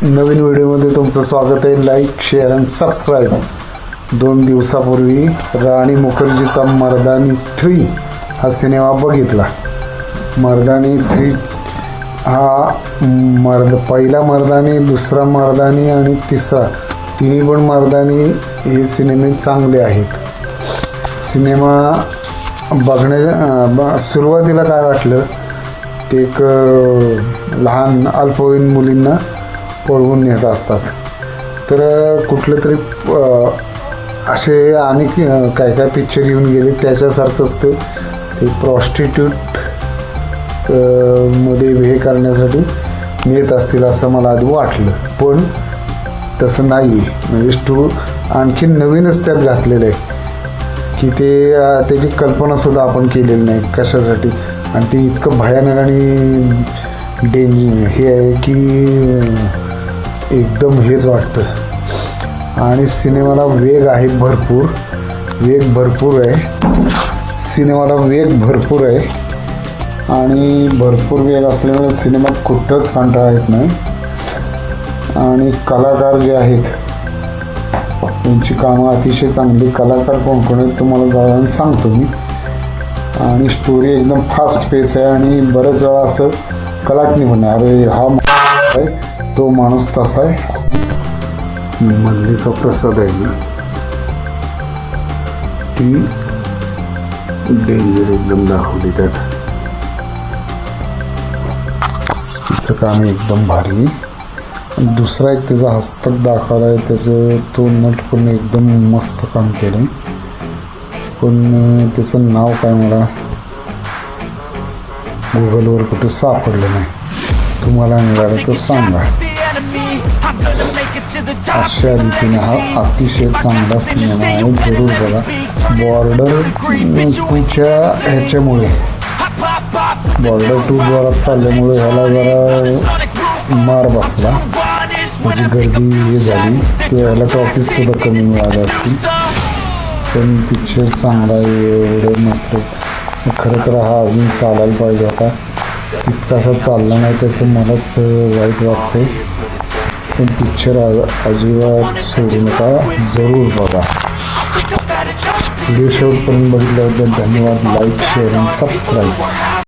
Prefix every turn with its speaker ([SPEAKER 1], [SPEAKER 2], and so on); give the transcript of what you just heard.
[SPEAKER 1] नवीन व्हिडिओमध्ये तुमचं स्वागत आहे. लाईक, शेअर आणि सबस्क्राईब. 2 दिवसापूर्वी राणी मुखर्जीचा मर्दानी 3 हा सिनेमा बघितला. मर्दानी 3 हा पहिला मर्दानी, दुसरा मर्दानी आणि तिसरा, तिन्ही पण मर्दानी हे सिनेमे चांगले आहेत. सिनेमा सुरुवातीला काय वाटलं, ते एक लहान अल्पवयीन मुलींना पळवून नेत असतात. तर कुठलं तरी असे आणि काय काय पिक्चर येऊन गेले त्याच्यासारखंच ते प्रॉस्टिट्यूट मध्ये हे करण्यासाठी नेत असतील असं मला आधी वाटलं, पण तसं नाही आहे. म्हणजे आणखी नवीनच त्यात घातलेलं आहे की त्याची कल्पनासुद्धा आपण केलेली नाही कशासाठी. आणि ते इतकं भयानक आणि हे आहे की एकदम हेच वाटतं. आणि सिनेमाला वेग आहे, वेग भरपूर आहे. सिनेमाला वेग भरपूर आहे आणि भरपूर वेग असल्यामुळे सिनेमात कुठंच कंटाळा येत नाही. आणि कलाकार जे आहेत त्यांची कामं अतिशय चांगली. कलाकार कोण कोण आहेत तुम्हाला जरा सांगतो मी. आणि स्टोरी एकदम फास्ट पेस आहे आणि बऱ्याच वेळा असं कलाटणी म्हणणे, अरे हा आहे तो माणूस तसा आहे. मल्लिका प्रसाद आहे ना, ती डेंजर एकदम दाखवली त्यात. तिचं काम एकदम भारी. दुसरा एक त्याचा हस्तक दाखवला आहे, त्याचं तो नटपणे एकदम मस्त काम केलं. पण त्याचं नाव काय मला गुगलवर कुठे सापडलं नाही. तुम्हाला मिळालं तर सांगा. अशा रीतीने हा अतिशय चांगला सिनेमा आहे, जरूर बघा. बॉर्डर 2च्या ह्याच्यामुळे, बॉर्डर 2 जोरात चालल्यामुळे ह्याला जरा मार बसला, त्याची गर्दी हे झाली किंवा ह्याला टॉकीज सुद्धा कमी मिळाल्या असतील. पण पिक्चर चांगला आहे एवढं म्हटलं. खरं तर हा अजून चालायला पाहिजे होता, तितकासा चालला नाही त्याचं मलाच वाईट वाटते. पण पिक्चर अजिबात सोडू नका, जरूर बघा. व्हिडिओ शेवटपर्यंत बघितल्याबद्दल धन्यवाद. लाईक, शेअर आणि सबस्क्राईब.